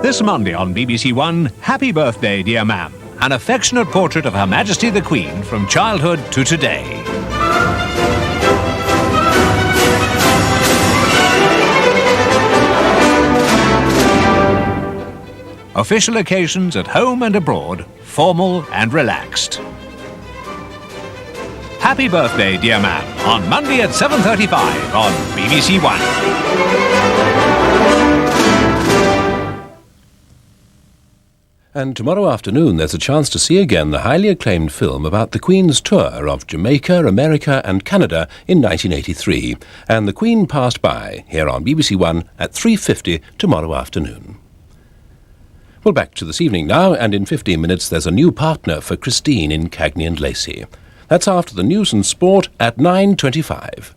This Monday on BBC One, Happy Birthday, Dear Ma'am. An affectionate portrait of Her Majesty the Queen from childhood to today. Official occasions at home and abroad, formal and relaxed. Happy Birthday, Dear Ma'am, on Monday at 7:35 on BBC One. And tomorrow afternoon there's a chance to see again the highly acclaimed film about the Queen's tour of Jamaica, America and Canada in 1983. And the Queen passed by here on BBC One at 3:50 tomorrow afternoon. Well, back to this evening now, and in 15 minutes there's a new partner for Christine in Cagney and Lacey. That's after the news and sport at 9:25.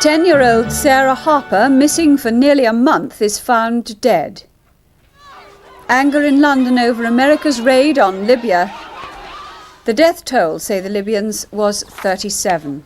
Ten-year-old Sarah Harper, missing for nearly a month, is found dead. Anger in London over America's raid on Libya. The death toll, say the Libyans, was 37.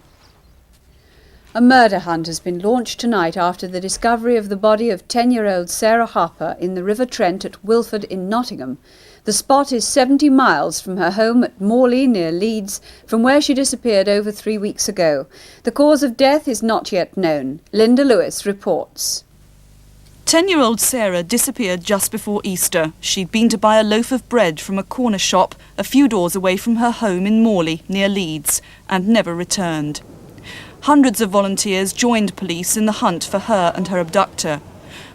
A murder hunt has been launched tonight after the discovery of the body of 10-year-old Sarah Harper in the River Trent at Wilford in Nottingham. The spot is 70 miles from her home at Morley near Leeds, from where she disappeared over 3 weeks ago. The cause of death is not yet known. Linda Lewis reports. 10-year-old Sarah disappeared just before Easter. She'd been to buy a loaf of bread from a corner shop a few doors away from her home in Morley near Leeds and never returned. Hundreds of volunteers joined police in the hunt for her and her abductor.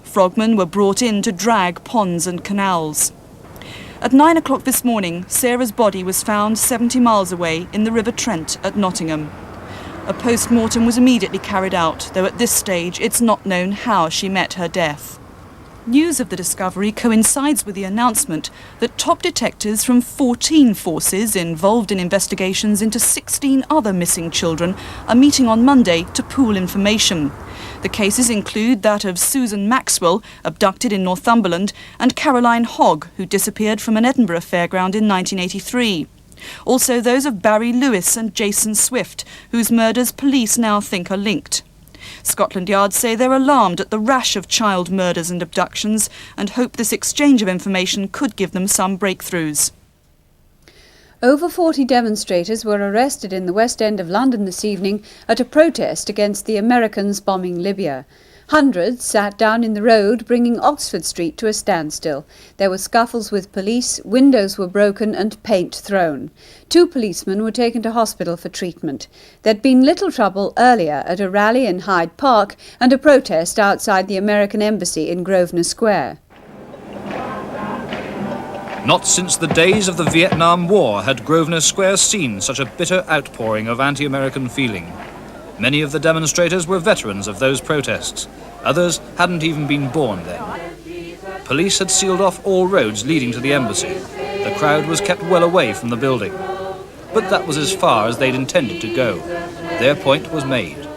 Frogmen were brought in to drag ponds and canals. At 9 o'clock this morning, Sarah's body was found 70 miles away in the River Trent at Nottingham. A post-mortem was immediately carried out, though at this stage it's not known how she met her death. News of the discovery coincides with the announcement that top detectives from 14 forces involved in investigations into 16 other missing children are meeting on Monday to pool information. The cases include that of Susan Maxwell, abducted in Northumberland, and Caroline Hogg, who disappeared from an Edinburgh fairground in 1983. Also those of Barry Lewis and Jason Swift, whose murders police now think are linked. Scotland Yard say they're alarmed at the rash of child murders and abductions and hope this exchange of information could give them some breakthroughs. Over 40 demonstrators were arrested in the West End of London this evening at a protest against the Americans bombing Libya. Hundreds sat down in the road, bringing Oxford Street to a standstill. There were scuffles with police, windows were broken and paint thrown. 2 policemen were taken to hospital for treatment. There'd been little trouble earlier at a rally in Hyde Park and a protest outside the American Embassy in Grosvenor Square. Not since the days of the Vietnam War had Grosvenor Square seen such a bitter outpouring of anti-American feeling. Many of the demonstrators were veterans of those protests. Others hadn't even been born then. Police had sealed off all roads leading to the embassy. The crowd was kept well away from the building. But that was as far as they'd intended to go. Their point was made.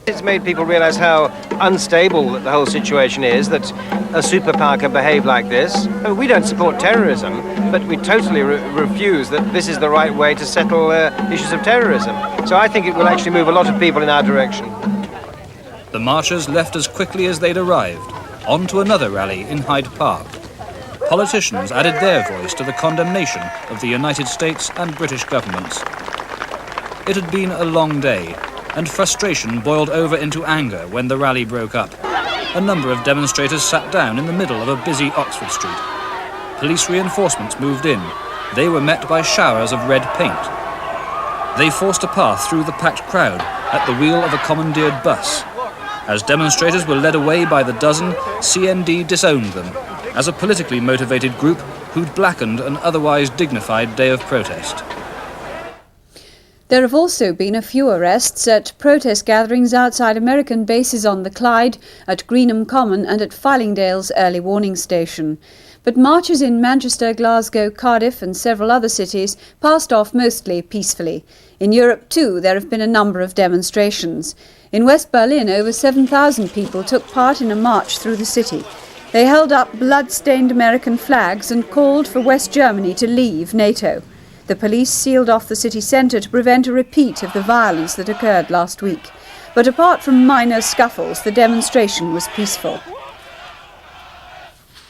It's made people realise how unstable the whole situation is, that a superpower can behave like this. We don't support terrorism, but we totally refuse that this is the right way to settle issues of terrorism. So I think it will actually move a lot of people in our direction. The marchers left as quickly as they'd arrived, on to another rally in Hyde Park. Politicians added their voice to the condemnation of the United States and British governments. It had been a long day, and frustration boiled over into anger when the rally broke up. A number of demonstrators sat down in the middle of a busy Oxford Street. Police reinforcements moved in. They were met by showers of red paint. They forced a path through the packed crowd at the wheel of a commandeered bus. As demonstrators were led away by the dozen, CND disowned them as a politically motivated group who'd blackened an otherwise dignified day of protest. There have also been a few arrests at protest gatherings outside American bases on the Clyde, at Greenham Common and at Fylingdale's early warning station. But marches in Manchester, Glasgow, Cardiff and several other cities passed off mostly peacefully. In Europe too, there have been a number of demonstrations. In West Berlin, over 7,000 people took part in a march through the city. They held up blood-stained American flags and called for West Germany to leave NATO. The police sealed off the city centre to prevent a repeat of the violence that occurred last week. But apart from minor scuffles, the demonstration was peaceful.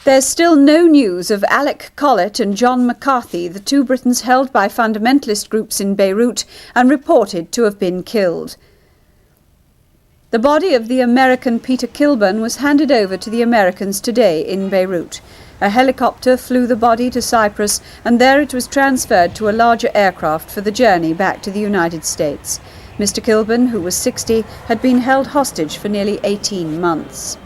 There's still no news of Alec Collett and John McCarthy, the two Britons held by fundamentalist groups in Beirut and reported to have been killed. The body of the American Peter Kilburn was handed over to the Americans today in Beirut. A helicopter flew the body to Cyprus, and there it was transferred to a larger aircraft for the journey back to the United States. Mr. Kilburn, who was 60, had been held hostage for nearly 18 months.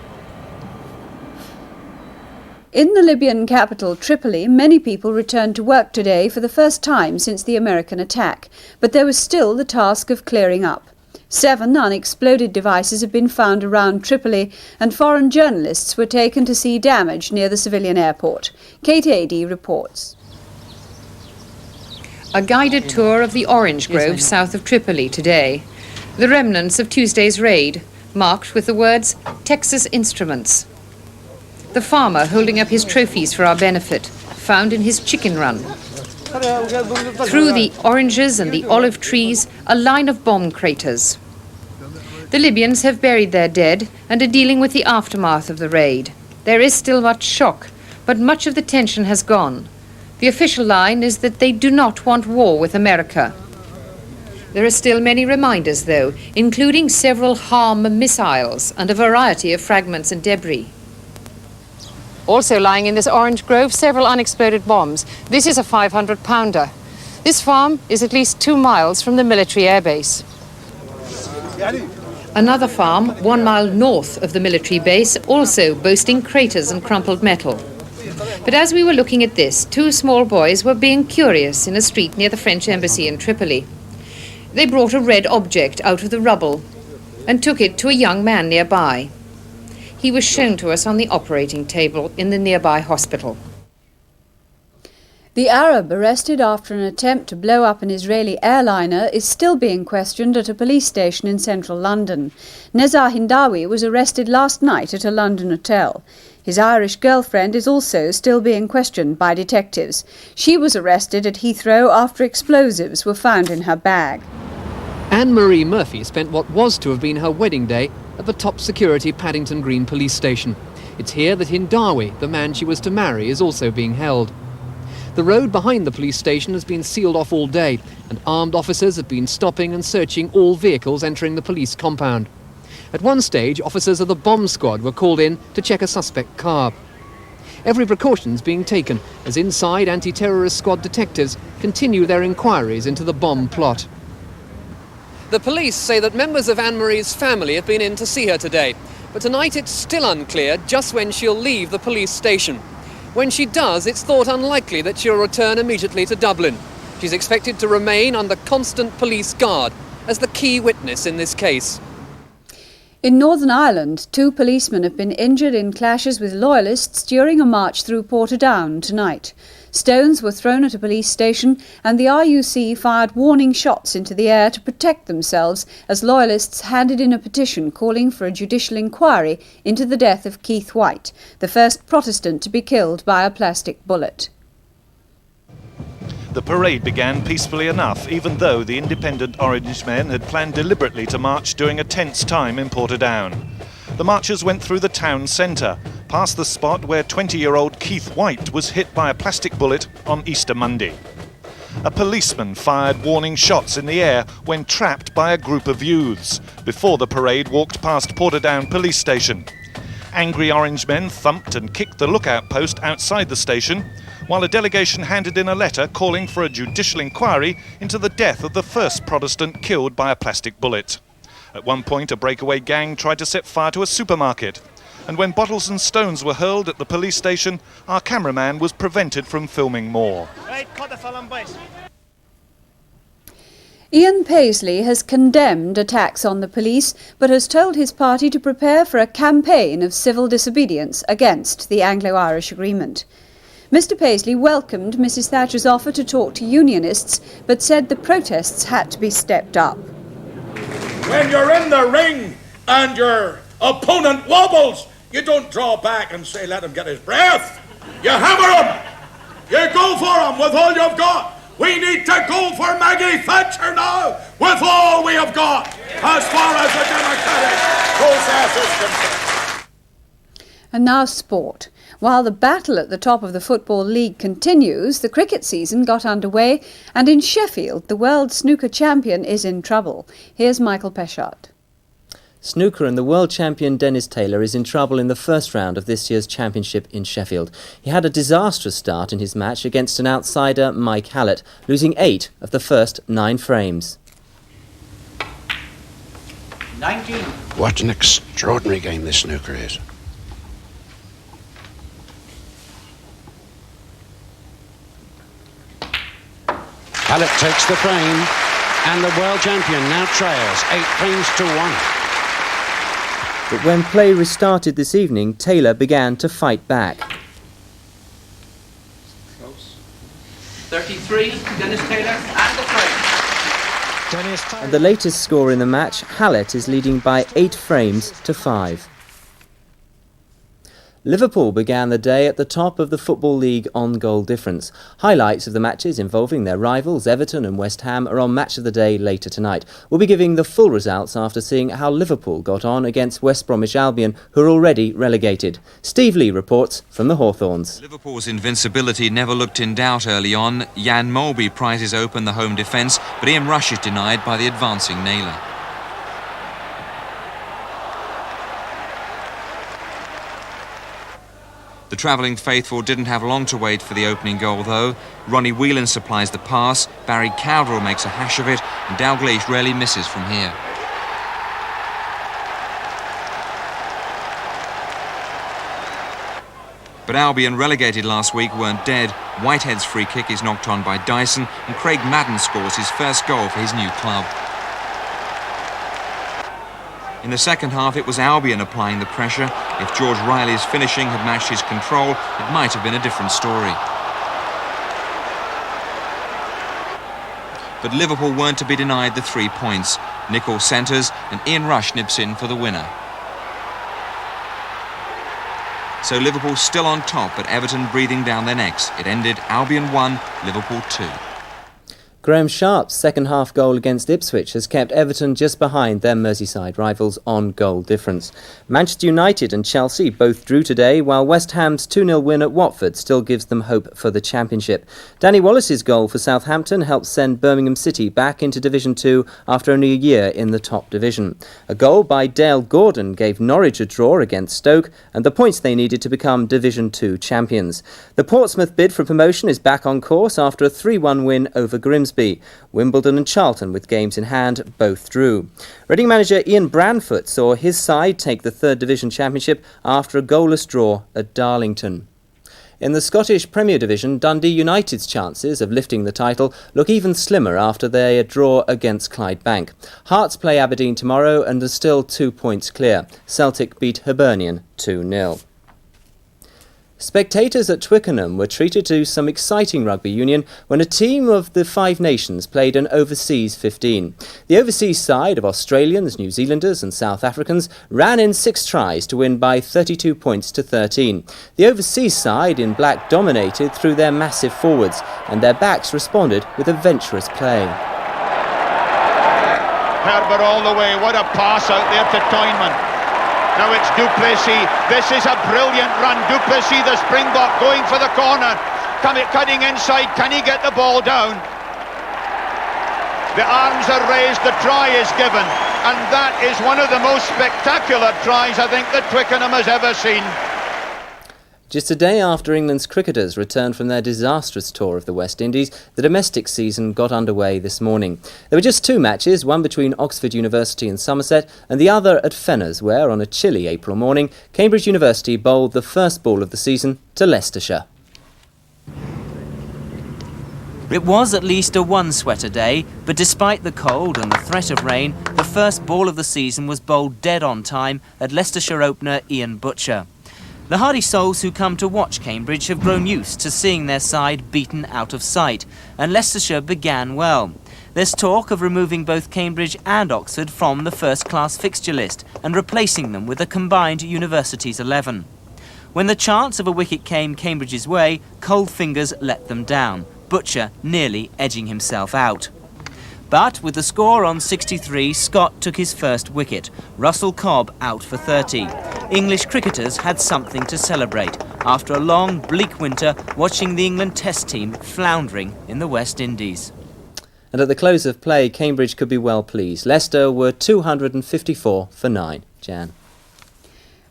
In the Libyan capital, Tripoli, many people returned to work today for the first time since the American attack, but there was still the task of clearing up. 7 unexploded devices have been found around Tripoli, and foreign journalists were taken to see damage near the civilian airport. Kate Adey reports. A guided tour of the orange grove south of Tripoli today. The remnants of Tuesday's raid, marked with the words Texas Instruments. The farmer holding up his trophies for our benefit, found in his chicken run. Through the oranges and the olive trees, a line of bomb craters. The Libyans have buried their dead and are dealing with the aftermath of the raid. There is still much shock, but much of the tension has gone. The official line is that they do not want war with America. There are still many reminders, though, including several HARM missiles and a variety of fragments and debris. Also lying in this orange grove, several unexploded bombs. This is a 500-pounder. This farm is at least 2 miles from the military airbase. Another farm, 1 mile north of the military base, also boasting craters and crumpled metal. But as we were looking at this, 2 small boys were being curious in a street near the French embassy in Tripoli. They brought a red object out of the rubble and took it to a young man nearby. He was shown to us on the operating table in the nearby hospital. The Arab arrested after an attempt to blow up an Israeli airliner is still being questioned at a police station in central London. Nezar Hindawi was arrested last night at a London hotel. His Irish girlfriend is also still being questioned by detectives. She was arrested at Heathrow after explosives were found in her bag. Anne-Marie Murphy spent what was to have been her wedding day at the top security Paddington Green police station. It's here that Hindawi, the man she was to marry, is also being held. The road behind the police station has been sealed off all day, and armed officers have been stopping and searching all vehicles entering the police compound. At one stage, officers of the bomb squad were called in to check a suspect car. Every precaution's being taken as inside anti-terrorist squad detectives continue their inquiries into the bomb plot. The police say that members of Anne-Marie's family have been in to see her today, but tonight it's still unclear just when she'll leave the police station. When she does, it's thought unlikely that she'll return immediately to Dublin. She's expected to remain under constant police guard as the key witness in this case. In Northern Ireland, 2 policemen have been injured in clashes with loyalists during a march through Portadown tonight. Stones were thrown at a police station and the RUC fired warning shots into the air to protect themselves as loyalists handed in a petition calling for a judicial inquiry into the death of Keith White, the first Protestant to be killed by a plastic bullet. The parade began peacefully enough, even though the independent Orangemen had planned deliberately to march during a tense time in Portadown. The marchers went through the town centre, past the spot where 20-year-old Keith White was hit by a plastic bullet on Easter Monday. A policeman fired warning shots in the air when trapped by a group of youths, before the parade walked past Portadown police station. Angry Orangemen thumped and kicked the lookout post outside the station, while a delegation handed in a letter calling for a judicial inquiry into the death of the first Protestant killed by a plastic bullet. At one point, a breakaway gang tried to set fire to a supermarket, and when bottles and stones were hurled at the police station, our cameraman was prevented from filming more. Ian Paisley has condemned attacks on the police, but has told his party to prepare for a campaign of civil disobedience against the Anglo-Irish Agreement. Mr Paisley welcomed Mrs Thatcher's offer to talk to unionists, but said the protests had to be stepped up. When you're in the ring and your opponent wobbles, You don't draw back and say, let him get his breath. You hammer him. You go for him with all you've got. We need to go for Maggie Thatcher now with all we have got, as far as the democratic process is concerned. And now sport. While the battle at the top of the Football League continues, the cricket season got underway, and in Sheffield, the world snooker champion is in trouble. Here's Michael Peshat. Snooker and the world champion Dennis Taylor is in trouble in the first round of this year's championship in Sheffield. He had a disastrous start in his match against an outsider, Mike Hallett, losing 8 of the first 9 frames. 19. What an extraordinary game this snooker is. Hallett takes the frame, and the world champion now trails 8 frames to 1. But when play restarted this evening, Taylor began to fight back. Close. 33, Dennis Taylor, and the frame. Dennis Taylor. And the latest score in the match, Hallett is leading by 8 frames to 5. Liverpool began the day at the top of the Football League on goal difference. Highlights of the matches involving their rivals Everton and West Ham are on Match of the Day later tonight. We'll be giving the full results after seeing how Liverpool got on against West Bromwich Albion, who are already relegated. Steve Lee reports from the Hawthorns. Liverpool's invincibility never looked in doubt early on. Jan Molby prizes open the home defence, but Ian Rush is denied by the advancing Naylor. The travelling faithful didn't have long to wait for the opening goal though. Ronnie Whelan supplies the pass, Barry Cowdrell makes a hash of it, and Dalglish rarely misses from here. But Albion, relegated last week, weren't dead. Whitehead's free kick is knocked on by Dyson, and Craig Madden scores his first goal for his new club. In the second half, it was Albion applying the pressure. If George Riley's finishing had matched his control, it might have been a different story. But Liverpool weren't to be denied the 3 points. Nicol centres and Ian Rush nips in for the winner. So Liverpool still on top, but Everton breathing down their necks. It ended Albion 1, Liverpool 2. Graham Sharp's second half goal against Ipswich has kept Everton just behind their Merseyside rivals on goal difference. Manchester United and Chelsea both drew today, while West Ham's 2-0 win at Watford still gives them hope for the Championship. Danny Wallace's goal for Southampton helped send Birmingham City back into Division 2 after only a year in the top division. A goal by Dale Gordon gave Norwich a draw against Stoke and the points they needed to become Division 2 champions. The Portsmouth bid for promotion is back on course after a 3-1 win over Grimsby. Wimbledon and Charlton, with games in hand, both drew. Reading manager Ian Branfoot saw his side take the third division championship after a goalless draw at Darlington. In the Scottish Premier Division, Dundee United's chances of lifting the title look even slimmer after their draw against Clydebank. Hearts play Aberdeen tomorrow and are still 2 points clear. Celtic beat Hibernian 2-0. Spectators at Twickenham were treated to some exciting rugby union when a team of the Five Nations played an overseas 15. The overseas side of Australians, New Zealanders and South Africans ran in 6 tries to win by 32 points to 13. The overseas side in black dominated through their massive forwards, and their backs responded with adventurous play. Herbert all the way, what a pass out there to Toynman. Now it's du Plessis. This is a brilliant run. Du Plessis, the Springbok, going for the corner. Cutting inside. Can he get the ball down? The arms are raised. The try is given. And that is one of the most spectacular tries I think that Twickenham has ever seen. Just a day after England's cricketers returned from their disastrous tour of the West Indies, the domestic season got underway this morning. There were just 2 matches, one between Oxford University and Somerset and the other at Fenners, where on a chilly April morning, Cambridge University bowled the first ball of the season to Leicestershire. It was at least a one-sweater day, but despite the cold and the threat of rain, the first ball of the season was bowled dead on time at Leicestershire opener Ian Butcher. The hardy souls who come to watch Cambridge have grown used to seeing their side beaten out of sight, and Leicestershire began well. There's talk of removing both Cambridge and Oxford from the first-class fixture list and replacing them with a combined Universities 11. When the chance of a wicket came Cambridge's way, cold fingers let them down, Butcher nearly edging himself out. But with the score on 63, Scott took his first wicket, Russell Cobb out for 30. English cricketers had something to celebrate after a long, bleak winter watching the England Test team floundering in the West Indies. And at the close of play, Cambridge could be well pleased. Leicester were 254 for 9. Jan.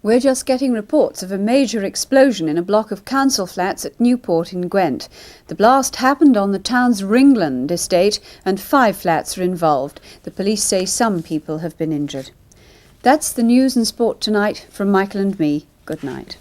We're just getting reports of a major explosion in a block of council flats at Newport in Gwent. The blast happened on the town's Ringland estate and 5 flats are involved. The police say some people have been injured. That's the news and sport tonight from Michael and me. Good night.